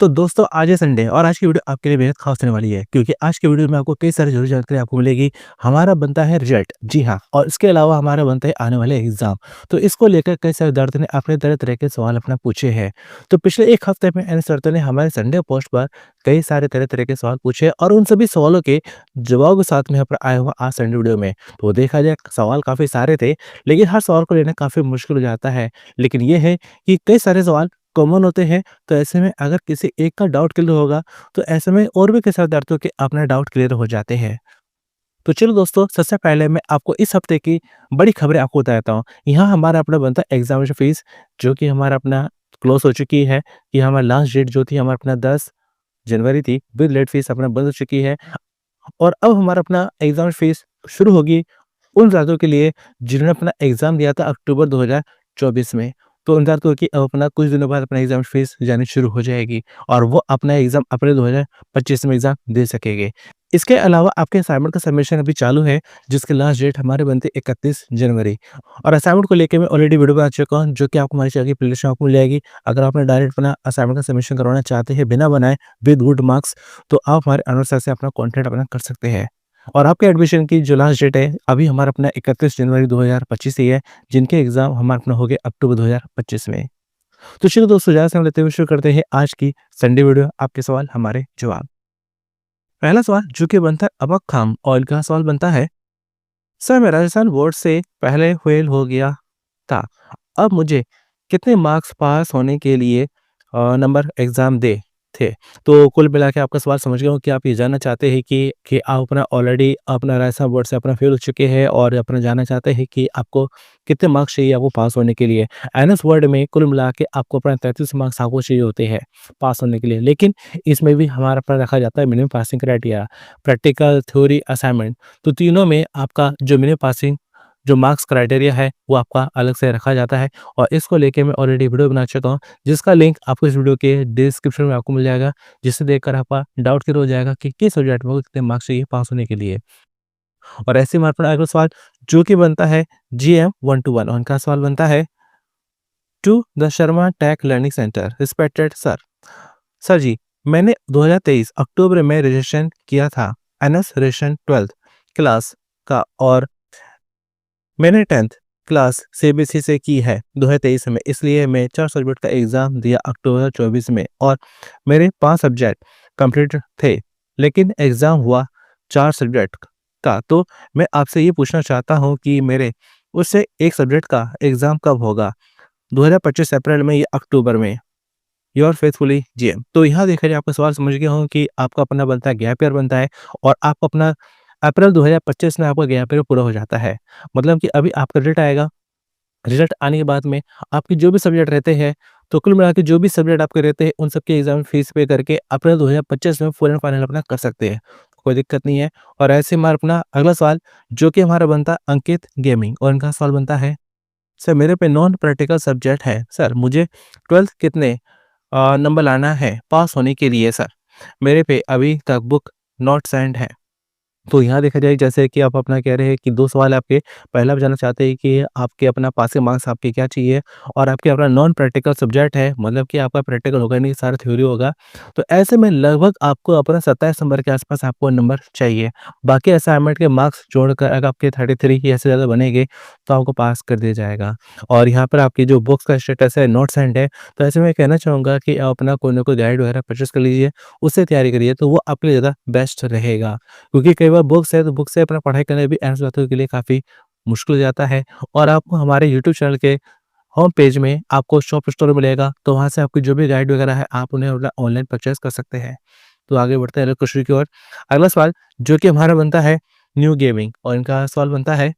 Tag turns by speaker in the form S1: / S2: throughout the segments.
S1: तो दोस्तों आज है संडे और आज की वीडियो आपके लिए बेहद खास होने वाली है क्योंकि आज की वीडियो में आपको कई सारी जरूरी जानकारी आपको मिलेगी। हमारा बनता है रिजल्ट, जी हाँ, और इसके अलावा हमारा बनता है आने वाले एग्जाम। तो इसको लेकर कई सारे विद्यार्थियों ने अपने तरह तरह के सवाल अपना पूछे हैं। तो पिछले एक हफ्ते में एन सर ने हमारे संडे पोस्ट पर कई सारे तरह तरह के सवाल पूछे और उन सभी सवालों के जवाब के साथ में यहाँ पर आया हुआ आज संडे वीडियो में। तो देखा जाए सवाल काफी सारे थे, लेकिन हर सवाल को लेना काफी मुश्किल हो जाता है। लेकिन ये है कि कई सारे सवाल कॉमन होते हैं। तो ऐसे में अगर किसी एक का डाउट क्लियर होगा, तो ऐसे में और भी कई सारे विद्यार्थियों के अपना डाउट क्लियर हो जाते हैं। तो चलो दोस्तों, सबसे पहले मैं आपको इस हफ्ते की बड़ी खबरें आपको बताता हूँ। यहाँ हमारा अपना बनता है एग्जामिनेशन फीस, जो कि हमारा अपना क्लोज हो चुकी है। कि हमारा लास्ट डेट जो थी हमारा अपना 10 जनवरी थी, विद लेट फीस अपना बंद हो चुकी है। और अब हमारा अपना एग्जाम फीस शुरू होगी उन विद्यार्थियों के लिए जिन्होंने अपना एग्जाम दिया था अक्टूबर 2024 में। तो उन विद्यार्थियों की अब अपना कुछ दिनों बाद अपना एग्जाम फीस जानी शुरू हो जाएगी और वो अपना एग्जाम अप्रैल 2025 में एग्जाम दे सकेंगे। इसके अलावा आपके असाइनमेंट का सबमिशन अभी चालू है, जिसके लास्ट डेट हमारे बनते 31 जनवरी। और असाइनमेंट को लेकर मैं ऑलरेडी वीडियो बना चुका हूँ, जो कि आपको हमारे चैनल की प्लेलिस्ट में आपको मिल जाएगी। अगर आपने डायरेक्ट अपना असाइनमेंट का सबमिशन करवाना चाहते हैं बिना बनाए विद गुड मार्क्स, तो आप हमारे अनुसार से अपना कंटेंट अपना कर सकते हैं। और आपके एडमिशन की जो लास्ट डेट है अभी हमारा अपना 31 जनवरी 2025 ही है, जिनके एग्जाम हमारे अपना हो गए अक्टूबर 2025 में। तो चलिए दोस्तों, ज़्यादा समय लेते हुए शुरू करते हैं आज की संडे वीडियो। आपके सवाल हमारे जवाब। पहला सवाल जो कि बनता है अबक खाम, और इनका सवाल बनता है, सर मैं राजस्थान बोर्ड से पहले फेल हो गया था, अब मुझे कितने मार्क्स पास होने के लिए नंबर एग्ज़ाम दे थे। तो कुल मिला के आपका सवाल समझ गया हूँ कि आप ये जानना चाहते हैं कि आप अपना ऑलरेडी अपना राजस्थान बोर्ड से अपना फेल हो चुके हैं और अपना जानना चाहते हैं कि आपको कितने मार्क्स चाहिए आपको पास होने के लिए। एनएस वर्ड में कुल मिला के आपको अपना 33 मार्क्स आपको चाहिए होते हैं पास होने के लिए। लेकिन इसमें भी हमारा अपना रखा जाता है minimum passing criteria, practical, theory, assignment. तो तीनों में आपका जो मिनिमम पासिंग जो मार्क्स क्राइटेरिया है वो आपका अलग से रखा जाता है। और इसको लेके मैं ऑलरेडी वीडियो बना चुका हूँ, जिसका लिंक आपको इस वीडियो के डिस्क्रिप्शन में आपको मिल जाएगा, जिसे देखकर आपका डाउट क्लियर हो जाएगा कि किस सब्जेक्ट में कितने मार्क्स चाहिए पास होने के लिए। और ऐसे में अपना अगला सवाल जो कि बनता है GM 121, और उनका सवाल बनता है, to the Sharma tech learning center respected sir. Sir ji, मैंने 2023 अक्टूबर में रजिस्ट्रेशन किया था एनएस रजिस्ट्रेशन 12th क्लास का, और मैंने 10th क्लास सीबीएसई से की है 2023 में। इसलिए मैं 4 सब्जेक्ट का एग्ज़ाम दिया अक्टूबर 24 में और मेरे 5 सब्जेक्ट कंप्लीट थे, लेकिन एग्ज़ाम हुआ 4 सब्जेक्ट का। तो मैं आपसे ये पूछना चाहता हूँ कि मेरे उससे 1 सब्जेक्ट का एग्ज़ाम कब होगा, 2025 अप्रैल में या अक्टूबर में? Your faithfully GM. तो यहाँ देखा जाए आपका सवाल समझ गया हूँ कि आपका अपना बनता है गैप ईयर बनता है, और आप अपना अप्रैल 2025 में आपका गैप ईयर पूरा हो जाता है। मतलब कि अभी आपका रिजल्ट आएगा, रिजल्ट आने के बाद में आपके जो भी सब्जेक्ट रहते हैं, तो कुल मिला के जो भी सब्जेक्ट आपके रहते हैं उन सबके एग्जाम फीस पे करके अप्रैल 2025 में फुल एंड फाइनल अपना कर सकते हैं, कोई दिक्कत नहीं है। और ऐसे हमारा अपना अगला सवाल जो कि हमारा बनता है अंकित गेमिंग, और इनका सवाल बनता है, सर मेरे पे नॉन प्रैक्टिकल सब्जेक्ट है सर, मुझे 12th कितने नंबर लाना है पास होने के लिए सर, मेरे पे अभी तक बुक नॉट सेंड है। तो यहाँ देखा जाए जैसे कि आप अपना कह रहे हैं कि 2 सवाल आपके, पहला आप जानना चाहते हैं कि आपके अपना पासिंग मार्क्स आपके क्या चाहिए, और आपके अपना नॉन प्रैक्टिकल सब्जेक्ट है, मतलब कि आपका प्रैक्टिकल होगा नहीं, सारा थ्योरी होगा। तो ऐसे में लगभग आपको अपना 27 नंबर के आसपास आपको नंबर चाहिए। बाकी असाइनमेंट के मार्क्स जोड़कर अगर आपके 33 या इससे ज़्यादा बनेंगे तो आपको पास कर दिया जाएगा। और यहाँ पर आपकी जो बुक्स का स्टेटस है नॉट सेंड है, तो ऐसे में कहना चाहूँगा कि आप अपना कोई ना कोई गाइड वगैरह परचेज़ कर लीजिए, उससे तैयारी करिए तो वो आपके लिए ज़्यादा बेस्ट रहेगा। क्योंकि कई बार बुक्स है तो बुक से अपना पढ़ाई करना भी एडवांस बातों के लिए काफ़ी मुश्किल हो जाता है। और आपको हमारे यूट्यूब चैनल के होम पेज में आपको शॉप स्टोर मिलेगा, तो वहाँ से आपकी जो भी गाइड वगैरह है आप उन्हें अपना ऑनलाइन परचेज़ कर सकते हैं। तो आगे बढ़ते हैं अगले क्वेश्चन की ओर। अगला सवाल जो कि हमारा बनता है न्यू गेमिंग, और इनका सवाल बनता है,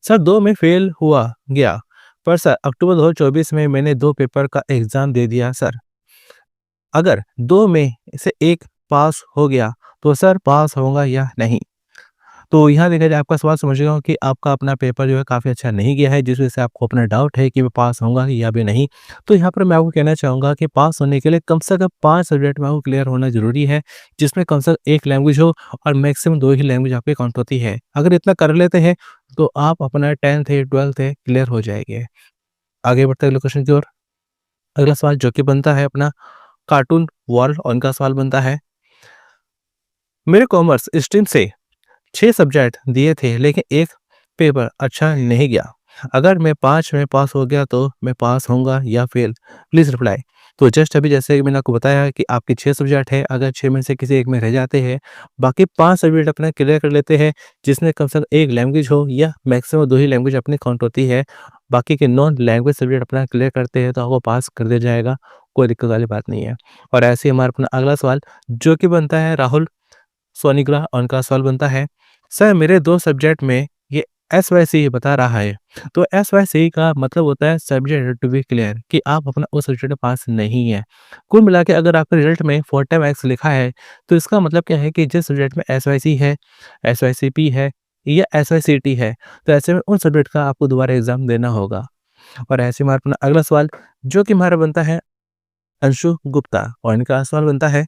S1: सर 2 में फेल हुआ गया, पर सर अक्टूबर 2024 में मैंने 2 पेपर का एग्ज़ाम दे दिया सर। अगर 2 में से 1 पास हो गया तो सर पास होऊँगा या नहीं? तो यहाँ देखा जाए आपका सवाल समझ गया हूँ कि आपका अपना पेपर जो है काफ़ी अच्छा नहीं गया है, जिस वजह से आपको अपना डाउट है कि मैं पास होऊँगा या भी नहीं। तो यहाँ पर मैं आपको कहना चाहूँगा कि पास होने के लिए कम से कम 5 सब्जेक्ट में आपको क्लियर होना ज़रूरी है, जिसमें कम से कम 1 लैंग्वेज हो और मैक्सिमम 2 ही लैंग्वेज आपकी काउंट होती है। अगर इतना कर लेते हैं तो आप अपना 10th है, 12th है, क्लियर हो जाएँगे। आगे बढ़ते हैं अगले क्वेश्चन की ओर। अगला सवाल जो कि बनता है अपना, कार्टून वर्ल्ड और इनका सवाल बनता है, मेरे कॉमर्स स्ट्रीम से 6 सब्जेक्ट दिए थे लेकिन एक पेपर अच्छा नहीं गया। अगर मैं 5 में पास हो गया तो मैं पास होऊँगा या फेल? Please reply. तो जस्ट अभी जैसे कि मैंने आपको बताया कि आपके 6 सब्जेक्ट हैं, अगर 6 में से किसी एक में रह जाते हैं, बाकी 5 सब्जेक्ट अपना क्लियर कर लेते हैं, जिसमें कम से कम 1 लैंग्वेज हो या मैक्सिमम 2 ही लैंग्वेज अपनी काउंट होती है। बाकी के नॉन लैंग्वेज सब्जेक्ट अपना क्लियर करते हैं तो आपको पास कर दिया जाएगा, कोई दिक्कत वाली बात नहीं है। और ऐसे ही हमारा अपना अगला सवाल जो कि बनता है राहुल सोनीग्रा और उनका सवाल बनता है, सर मेरे 2 सब्जेक्ट में ये एसवाईसी बता रहा है। तो एसवाईसी का मतलब होता है सब्जेक्ट टू बी क्लियर कि आप अपना उस सब्जेक्ट में पास नहीं है। कुल मिला के अगर आपके रिजल्ट में 45 लिखा है, तो इसका मतलब क्या है कि जिस सब्जेक्ट में एसवाईसी है, एसवाईसीपी है या एसवाईसीटी है, तो ऐसे में उन सब्जेक्ट का आपको दोबारा एग्ज़ाम देना होगा। और ऐसे में हमारा अपना अगला सवाल जो कि हमारा बनता है अंशु गुप्ता और इनका सवाल बनता है,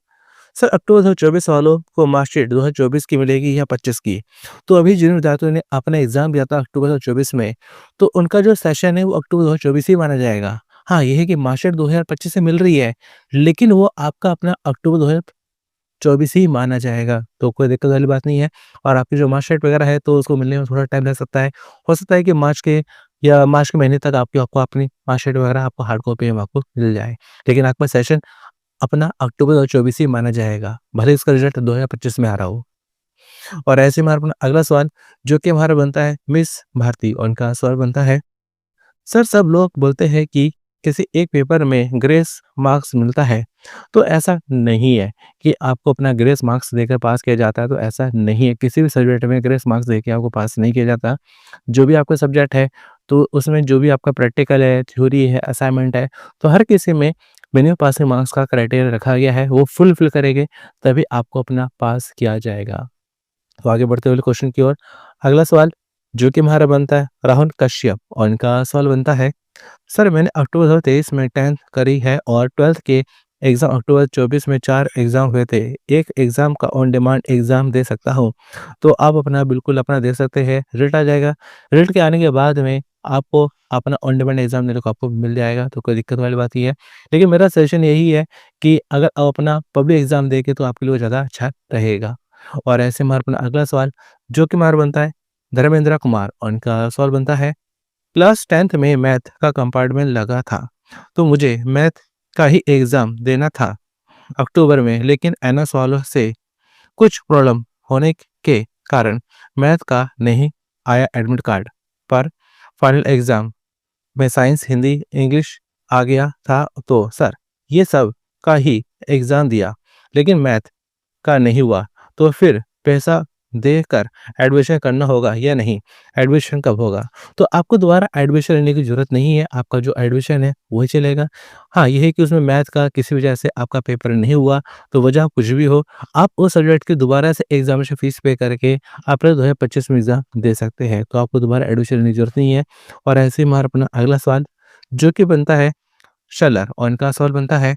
S1: सर अक्टूबर 2024 वालों को मार्कशीट 2024 की मिलेगी या 25 की? तो अभी जिन विद्यार्थियों ने अपना एग्ज़ाम दिया था अक्टूबर 2024 में, तो उनका जो सेशन है वो अक्टूबर 2024 ही माना जाएगा। हाँ, ये है कि मार्कशीट 2025 से मिल रही है, लेकिन वो आपका अपना अक्टूबर 2024 ही माना जाएगा, तो कोई दिक्कत वाली बात नहीं है। और आपकी जो मार्कशीट वगैरह है तो उसको मिलने में थोड़ा टाइम लग सकता है। हो सकता है कि मार्च के महीने तक आपकी आपको अपनी मार्कशीट वगैरह आपको हार्ड कॉपी में आपको मिल जाए। लेकिन आपका सेशन अपना अक्टूबर 2024 ही माना जाएगा, भले इसका रिज़ल्ट 2025 में आ रहा हो। और ऐसे में हमारा अगला सवाल जो कि हमारा बनता है मिस भारती और उनका सवाल बनता है, सर सब लोग बोलते हैं कि किसी एक पेपर में ग्रेस मार्क्स मिलता है, तो ऐसा नहीं है कि आपको अपना ग्रेस मार्क्स देकर पास किया जाता है, तो ऐसा नहीं है। किसी भी सब्जेक्ट में ग्रेस मार्क्स देके आपको पास नहीं किया जाता। जो भी आपका सब्जेक्ट है, तो उसमें जो भी आपका प्रैक्टिकल है, थ्योरी है, असाइनमेंट है, तो हर किसी में मिनिमम पासिंग मार्क्स का क्राइटेरिया रखा गया है, वो फुलफिल करेंगे, तभी आपको अपना पास किया जाएगा। तो आगे बढ़ते हुए क्वेश्चन की ओर, अगला सवाल जो कि हमारा बनता है राहुल कश्यप और इनका सवाल बनता है, सर मैंने अक्टूबर 2023 में 10th करी है और 12th के एग्ज़ाम अक्टूबर 24 में 4 एग्ज़ाम हुए थे। एक एग्ज़ाम का ऑन डिमांड एग्ज़ाम दे सकता हूँ। तो आप अपना बिल्कुल अपना दे सकते हैं, रिज़ल्ट आ जाएगा। रिज़ल्ट के आने के बाद में आपको अपना ऑन डिमांड एग्ज़ाम देने को आपको मिल जाएगा, तो कोई दिक्कत वाली बात नहीं है। लेकिन मेरा सजेशन यही है कि अगर आप अपना पब्लिक एग्ज़ाम देंगे तो आपके लिए वो ज़्यादा अच्छा रहेगा। और ऐसे में हमारा अपना अगला सवाल जो कि हमारा बनता है धर्मेंद्र कुमार और उनका सवाल बनता है, क्लास 10th में मैथ का कंपार्टमेंट लगा था, तो मुझे मैथ का ही एग्ज़ाम देना था अक्टूबर में, लेकिन एनएस सवालों से कुछ प्रॉब्लम होने के कारण मैथ का नहीं आया एडमिट कार्ड पर फाइनल एग्ज़ाम में साइंस, हिंदी, इंग्लिश आ गया था। तो सर ये सब का ही एग्ज़ाम दिया, लेकिन मैथ का नहीं हुआ, तो फिर पैसा देकर एडमिशन करना होगा या नहीं? एडमिशन कब होगा? तो आपको दोबारा एडमिशन लेने की ज़रूरत नहीं है, आपका जो एडमिशन है वही चलेगा। हाँ, ये है कि उसमें मैथ का किसी वजह से आपका पेपर नहीं हुआ, तो वजह कुछ भी हो, आप उस सब्जेक्ट की दोबारा से एग्ज़ामिनेशन फ़ीस पे करके अपना 2025 में एग्ज़ाम दे सकते हैं, तो आपको दोबारा एडमिशन लेने की ज़रूरत नहीं है। और ऐसे ही हमारा अपना अगला सवाल जो कि बनता है शलर और इनका सवाल बनता है,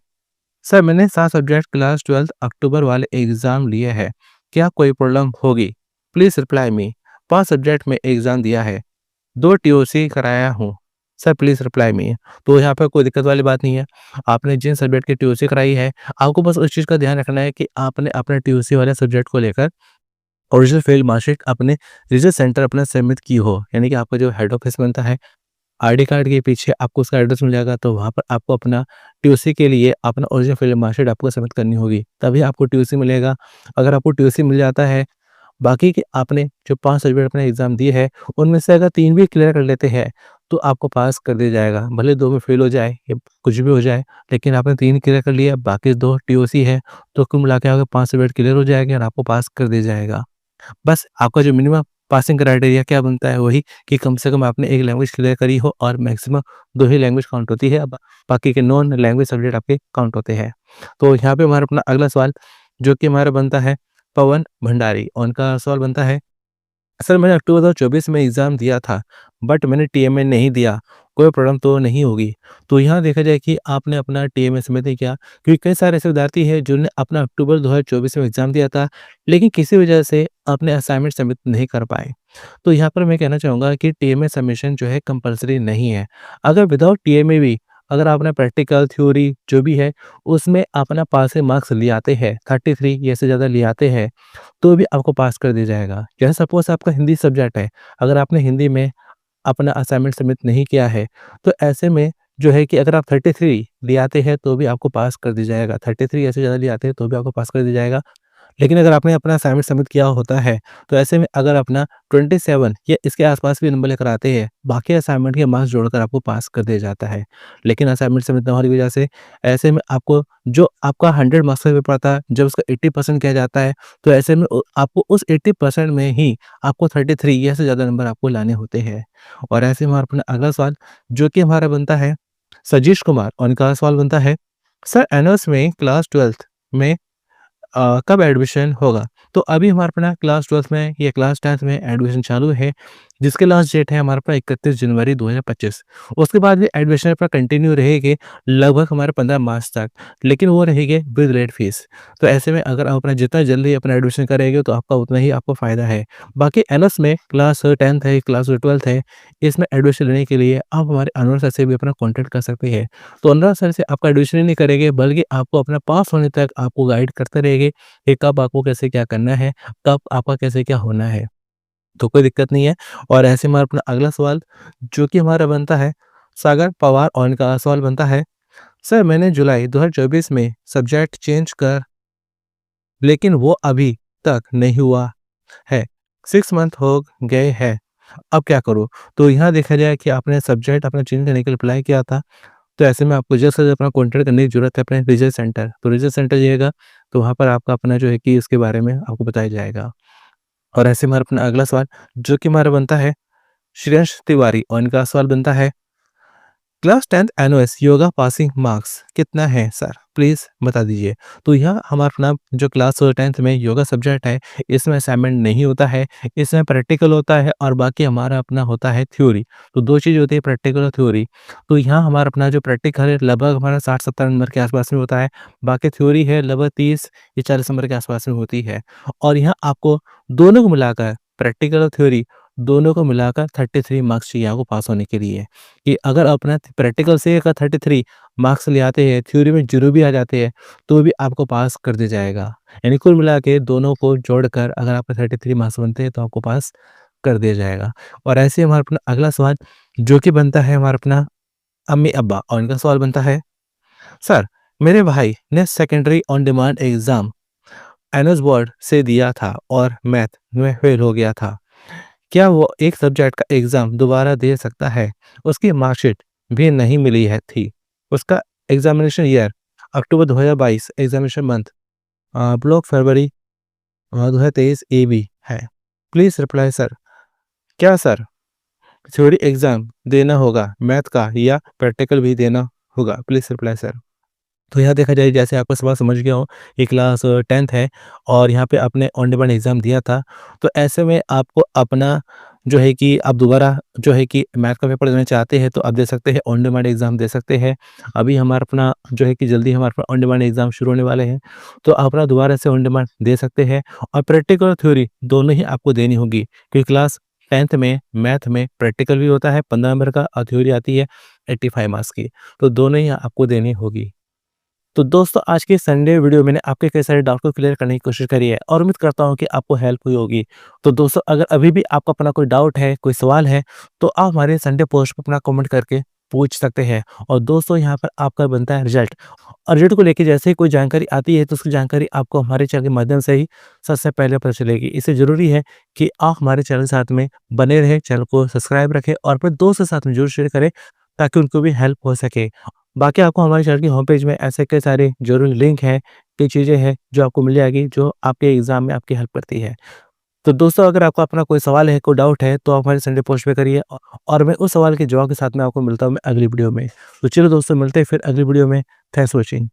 S1: सर मैंने 7 सब्जेक्ट क्लास 12th अक्टूबर वाले एग्ज़ाम लिए हैं, क्या कोई प्रॉब्लम होगी? Please reply me. 5 सब्जेक्ट में एग्ज़ाम दिया है, 2 टीओसी कराया हूँ। Sir please reply me. तो यहाँ पे कोई दिक्कत वाली बात नहीं है। आपने जिन सब्जेक्ट की टीओसी कराई है, आपको बस उस चीज़ का ध्यान रखना है कि आपने अपने टीओसी वाले सब्जेक्ट को लेकर ओरिजिनल फील्ड मार्कशीट अपने रिसर्च सेंटर अपना सबमिट की हो। यानी कि आपका जो हेड ऑफ़िस बनता है, आईडी कार्ड के पीछे आपको उसका एड्रेस मिल जाएगा, तो वहाँ पर आपको अपना टीओसी के लिए अपना ओरिजिनल फील्ड मार्कशीट आपको सबमिट करनी होगी, तभी आपको टीओसी मिलेगा। अगर आपको टीओसी मिल जाता है, बाकी के आपने जो 5 सब्जेक्ट अपने एग्ज़ाम दिए हैं, उनमें से अगर 3 भी क्लियर कर लेते हैं, तो आपको पास कर दिया जाएगा। भले 2 में फेल हो जाए या कुछ भी हो जाए, लेकिन आपने 3 क्लियर कर लिया, बाकी 2 टीओसी है, तो कुल मिला के आपके 5 सब्जेक्ट क्लियर हो जाएँगे और आपको पास कर दिया जाएगा। बस आपका जो मिनिमम पासिंग क्राइटेरिया क्या बनता है वही कि कम से कम आपने एक लैंग्वेज क्लियर करी हो और मैक्सिमम 2 ही लैंग्वेज काउंट होती है, बाकी के नॉन लैंग्वेज सब्जेक्ट आपके काउंट होते हैं। तो यहाँ पे हमारा अपना अगला सवाल जो कि हमारा बनता है पवन भंडारी और उनका सवाल बनता है, सर मैंने अक्टूबर 2024 में एग्ज़ाम दिया था, बट मैंने टीएमए नहीं दिया, कोई प्रॉब्लम तो नहीं होगी? तो यहाँ देखा जाए कि आपने अपना टीएमए सबमिट नहीं किया, क्योंकि कई सारे ऐसे विद्यार्थी हैं जिन्होंने अपना अक्टूबर 2024 में एग्ज़ाम दिया था, लेकिन किसी वजह से अपने असाइनमेंट सबमिट नहीं कर पाए। तो यहाँ पर मैं कहना चाहूँगा कि टीएमए सबमिशन जो है कंपल्सरी नहीं है। अगर विदाउट टीएमए भी अगर आपने प्रैक्टिकल, थ्योरी जो भी है, उसमें अपना पासिंग मार्क्स ले आते हैं, 33 या इससे ज़्यादा ले आते हैं, तो भी आपको पास कर दिया जाएगा। जैसे सपोज़ आपका हिंदी सब्जेक्ट है, अगर आपने हिंदी में अपना असाइनमेंट सबमिट नहीं किया है, तो ऐसे में जो है कि अगर आप 33 ले आते हैं, तो भी आपको पास कर दिया जाएगा। 33 या इससे ज़्यादा ले आते हैं, तो भी आपको पास कर दिया जाएगा। लेकिन अगर आपने अपना असाइनमेंट सबमिट किया होता है, तो ऐसे में अगर अपना 27 या इसके आस-पास भी नंबर लेकर आते हैं, बाकी असाइनमेंट के मार्क्स जोड़कर आपको पास कर दिया जाता है। लेकिन असाइनमेंट सबमिट ना होने की वजह से ऐसे में आपको जो आपका 100 मार्क्स का पेपर था, जब उसका 80% किया जाता है, तो ऐसे में आपको उस 80% में ही आपको 33 या इससे ज़्यादा नंबर आपको लाने होते हैं। और ऐसे में अपना अगला सवाल जो कि हमारा बनता है सजीश कुमार, और इनका सवाल बनता है, सर एनोस में क्लास 12th में कब एडमिशन होगा? तो अभी हमारे अपना क्लास 12th में या क्लास 10th में एडमिशन चालू है, जिसकी लास्ट डेट है हमारे पास 31 जनवरी 2025। उसके बाद भी एडमिशन अपना कंटिन्यू रहेगी लगभग हमारे 15 मार्च तक, लेकिन वो रहेगी विद लेट फीस। तो ऐसे में अगर आप अपना जितना जल्दी अपना एडमिशन करेंगे, तो आपका उतना ही आपको फ़ायदा है। बाकी एनएस में क्लास 10th है, क्लास 12th है, इसमें एडमिशन लेने के लिए आप हमारे अनवर सर से भी अपना कॉन्टैक्ट कर सकते हैं। तो अनवर सर से आपका एडमिशन ही नहीं करेंगे, बल्कि आपको अपना पास होने तक आपको गाइड करते रहेंगे कि कब आपको कैसे क्या करना है, कब आपका कैसे क्या होना है। तो कोई दिक्कत नहीं है। और ऐसे में अपना अगला सवाल जो कि हमारा बनता है सागर पवार, और इनका सवाल बनता है, सर मैंने जुलाई 2024 में सब्जेक्ट चेंज कर, लेकिन वो अभी तक नहीं हुआ है। 6 मंथ हो गए हैं, अब क्या करूँ? तो यहाँ देखा जाए कि आपने सब्जेक्ट अपना चेंज करने के लिए अप्लाई किया था, तो ऐसे में आपको जल्द से जल्द अपना कॉन्टैक्ट करने की ज़रूरत है अपने रिसर्च सेंटर। तो रिसर्च सेंटर जाइएगा, तो वहाँ पर आपका अपना जो है कि इसके बारे में आपको बताया जाएगा। और ऐसे में अपना अगला सवाल जो कि हमारा बनता है श्रेयस तिवारी, और इनका सवाल बनता है, class 10th NOS yoga passing marks कितना है सर? प्लीज़ बता दीजिए। तो यह हमारा अपना जो क्लास 10th में योगा सब्जेक्ट है, इसमें असाइनमेंट नहीं होता है, इसमें प्रैक्टिकल होता है और बाकी हमारा अपना होता है थ्योरी। तो 2 चीज़ होती है, प्रैक्टिकल और थ्योरी। तो यहाँ हमारा अपना जो प्रैक्टिकल है लगभग हमारा 60-70 नंबर के आसपास में होता है, बाकी थ्योरी है लगभग 30 या 40 नंबर के आसपास में होती है। और यहाँ आपको दोनों को मिलाकर, प्रैक्टिकल और थ्योरी दोनों को मिलाकर 33 मार्क्स चाहिए आपको पास होने के लिए। कि अगर अपना प्रैक्टिकल से अगर 33 मार्क्स ले आते हैं, थ्योरी में 0 भी आ जाते हैं, तो भी आपको पास कर दिया जाएगा। यानी कुल मिला के दोनों को जोड़कर अगर आपके 33 मार्क्स बनते हैं, तो आपको पास कर दिया जाएगा। और ऐसे ही हमारा अपना अगला सवाल जो कि बनता है हमारा अपना अम्मी-अब्बा, और इनका सवाल बनता है, सर मेरे भाई ने secondary on demand exam NS board से दिया था और मैथ में फेल हो गया था। क्या वो एक सब्जेक्ट का एग्ज़ाम दोबारा दे सकता है? उसकी मार्कशीट भी नहीं मिली है थी। उसका एग्ज़ामिनेशन ईयर अक्टूबर 2022, एग्ज़ामिनेशन मंथ ब्लॉक फरवरी 2023 एबी है। Please reply sir. क्या सर थ्योरी एग्ज़ाम देना होगा मैथ का, या प्रैक्टिकल भी देना होगा? Please reply sir. तो यहाँ देखा जाए, जैसे आपका सवाल समझ गया हूँ, ये क्लास 10th है और यहाँ पे आपने ऑन डिमांड एग्ज़ाम दिया था। तो ऐसे में आपको अपना जो है कि आप दोबारा जो है कि मैथ का पेपर देना चाहते हैं, तो आप दे सकते हैं, ऑन डिमांड एग्ज़ाम दे सकते हैं। अभी हमारा अपना जो है कि जल्दी हमारे पास ऑन डिमांड एग्ज़ाम शुरू होने वाले हैं, तो आप अपना दोबारा से ऑन डिमांड दे सकते हैं। और प्रैक्टिकल और थ्योरी दोनों ही आपको देनी होगी, क्योंकि क्लास 10th में मैथ में प्रैक्टिकल भी होता है 15 नंबर का, और थ्योरी आती है 85 मार्क्स की, तो दोनों ही आपको देनी होगी। तो दोस्तों, आज की संडे वीडियो मैंने आपके कई सारे डाउट को क्लियर करने की कोशिश करी है, और उम्मीद करता हूँ कि आपको हेल्प हुई होगी। तो दोस्तों, अगर अभी भी आपका अपना कोई डाउट है, कोई सवाल है, तो आप हमारे संडे पोस्ट पर अपना कमेंट करके पूछ सकते हैं। और दोस्तों, यहाँ पर आपका बनता है रिजल्ट, और रिजल्ट को लेके जैसे ही कोई जानकारी आती है, तो उसकी जानकारी आपको हमारे चैनल के माध्यम से ही सबसे पहले पता चलेगी। इससे ज़रूरी है कि आप हमारे चैनल के साथ में बने रहें, चैनल को सब्सक्राइब रखें और अपने दोस्त के साथ में ज़रूर शेयर करें, ताकि उनको भी हेल्प हो सके। बाकी आपको हमारे चैनल की होम पेज में ऐसे कई सारे ज़रूरी लिंक हैं, कई चीज़ें हैं जो आपको मिल जाएगी, जो आपके एग्ज़ाम में आपकी हेल्प करती है। तो दोस्तों, अगर आपका अपना कोई सवाल है, कोई डाउट है, तो आप हमारे संडे पोस्ट पे करिए, और मैं उस सवाल के जवाब के साथ में आपको मिलता हूँ मैं अगली वीडियो में। तो चलो दोस्तों, मिलते हैं फिर अगली वीडियो में। Thanks for watching.